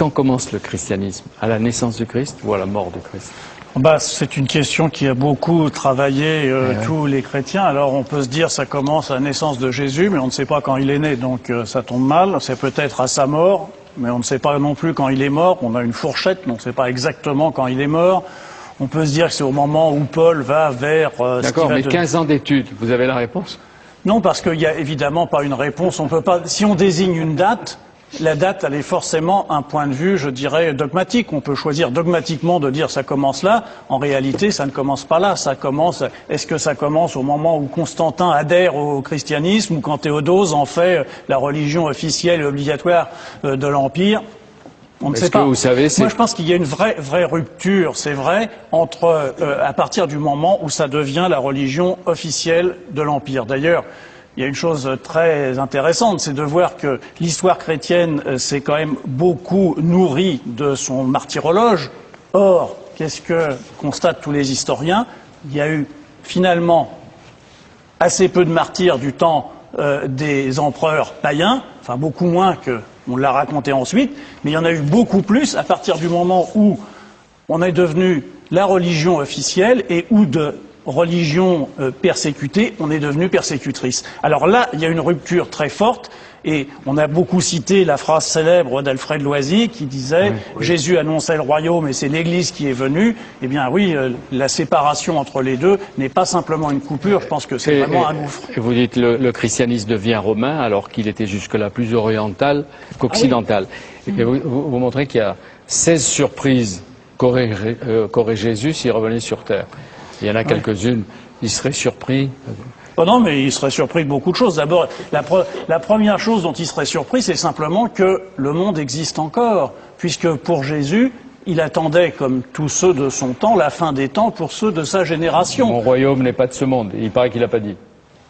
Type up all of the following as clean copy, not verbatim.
quand commence le christianisme? À la naissance du Christ ou à la mort du Christ? C'est une question qui a beaucoup travaillé tous les chrétiens. Alors on peut se dire ça commence à la naissance de Jésus, mais on ne sait pas quand il est né, donc ça tombe mal. C'est peut-être à sa mort, mais on ne sait pas non plus quand il est mort. On a une fourchette, mais on ne sait pas exactement quand il est mort. On peut se dire que c'est au moment où Paul va vers... D'accord, mais 15 ans d'études, vous avez la réponse? Non, parce qu'il n'y a évidemment pas une réponse. On peut pas. Si on désigne une date, la date, elle est forcément un point de vue, je dirais, dogmatique. On peut choisir dogmatiquement de dire ça commence là. En réalité, ça ne commence pas là. Ça commence. Est-ce que ça commence au moment où Constantin adhère au christianisme ou quand Théodose en fait la religion officielle et obligatoire de l'Empire? On ne sait pas. Vous savez, moi, je pense qu'il y a une vraie rupture, c'est vrai, entre à partir du moment où ça devient la religion officielle de l'Empire. D'ailleurs, il y a une chose très intéressante, c'est de voir que l'histoire chrétienne s'est quand même beaucoup nourrie de son martyrologe. Or, qu'est-ce que constatent tous les historiens? Il y a eu finalement assez peu de martyrs du temps des empereurs païens, enfin beaucoup moins que on l'a raconté ensuite, mais il y en a eu beaucoup plus à partir du moment où on est devenu la religion officielle et où de religion persécutée, on est devenu persécutrice. Alors là, il y a une rupture très forte et on a beaucoup cité la phrase célèbre d'Alfred Loisy qui disait oui. Jésus annonçait le royaume et c'est l'Église qui est venue. Eh bien oui, la séparation entre les deux n'est pas simplement une coupure, je pense que c'est vraiment un gouffre. Vous dites le christianisme devient romain alors qu'il était jusque-là plus oriental qu'occidental. Ah oui. Et vous montrez qu'il y a 16 surprises qu'aurait Jésus s'il revenait sur Terre. Il y en a quelques-unes, il serait surpris. Oh non, mais il serait surpris de beaucoup de choses. D'abord, la première chose dont il serait surpris, c'est simplement que le monde existe encore, puisque pour Jésus, il attendait, comme tous ceux de son temps, la fin des temps pour ceux de sa génération. Mon royaume n'est pas de ce monde, il paraît qu'il n'a pas dit.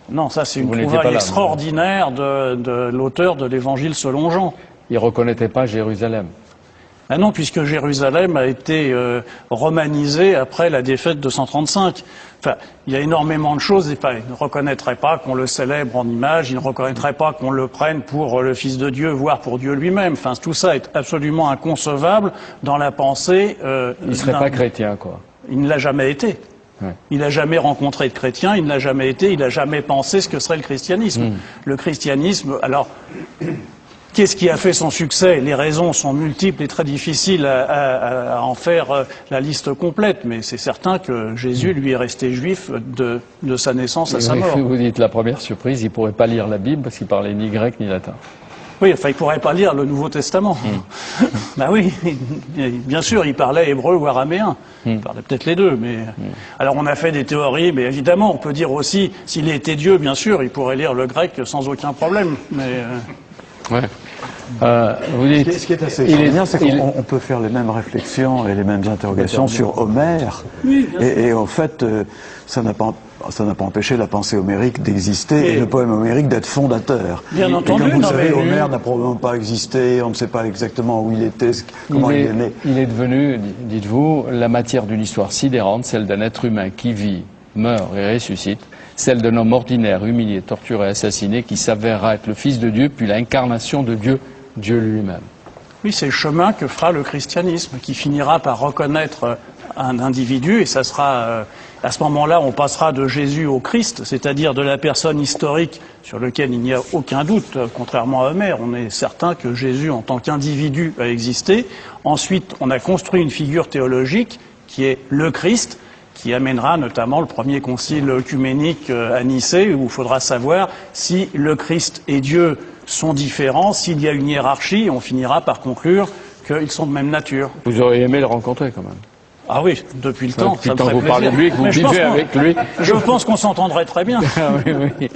Non, ça c'est une trouvaille extraordinaire de l'auteur de l'Évangile selon Jean. Il ne reconnaît pas Jérusalem. Ah non, puisque Jérusalem a été romanisée après la défaite de 135. Enfin, il y a énormément de choses. Enfin, il ne reconnaîtrait pas qu'on le célèbre en image, il ne reconnaîtrait pas qu'on le prenne pour le Fils de Dieu, voire pour Dieu lui-même. Enfin, tout ça est absolument inconcevable dans la pensée. Il ne serait pas chrétien, quoi. Il ne l'a jamais été. Ouais. Il n'a jamais rencontré de chrétien, il ne l'a jamais été, il n'a jamais pensé ce que serait le christianisme. Le christianisme, alors... Qu'est-ce qui a fait son succès? Les raisons sont multiples et très difficiles à en faire la liste complète, mais c'est certain que Jésus, lui, est resté juif de sa naissance à sa mort. Vous dites la première surprise, il ne pourrait pas lire la Bible parce qu'il parlait ni grec ni latin. Oui, enfin, il ne pourrait pas lire le Nouveau Testament. Ben oui, bien sûr, il parlait hébreu ou araméen. Il parlait peut-être les deux, mais... Alors, on a fait des théories, mais évidemment, on peut dire aussi, s'il était Dieu, bien sûr, il pourrait lire le grec sans aucun problème, mais... Ouais. Vous dites, ce qui est assez extraordinaire, c'est qu'on peut faire les mêmes réflexions et les mêmes interrogations sur Homère. Oui, et en fait, ça n'a pas empêché la pensée homérique d'exister et le poème homérique d'être fondateur. Bien entendu. Comme vous le savez, Homère n'a probablement pas existé, on ne sait pas exactement où il était, comment il est né. Il est devenu, dites-vous, la matière d'une histoire sidérante, celle d'un être humain qui vit, meurt et ressuscite. Celle d'un homme ordinaire, humilié, torturé, assassiné, qui s'avérera être le Fils de Dieu, puis l'incarnation de Dieu, Dieu lui-même. Oui, c'est le chemin que fera le christianisme, qui finira par reconnaître un individu, et ça sera, à ce moment-là, on passera de Jésus au Christ, c'est-à-dire de la personne historique sur laquelle il n'y a aucun doute, contrairement à Homère. On est certain que Jésus, en tant qu'individu, a existé. Ensuite, on a construit une figure théologique qui est le Christ, qui amènera notamment le premier concile œcuménique à Nicée, où il faudra savoir si le Christ et Dieu sont différents, s'il y a une hiérarchie, on finira par conclure qu'ils sont de même nature. Vous auriez aimé le rencontrer quand même? Ah oui, depuis le temps. Depuis le temps que vous parlez de lui, que vous vivez avec lui. Je pense qu'on s'entendrait très bien. Ah oui, oui.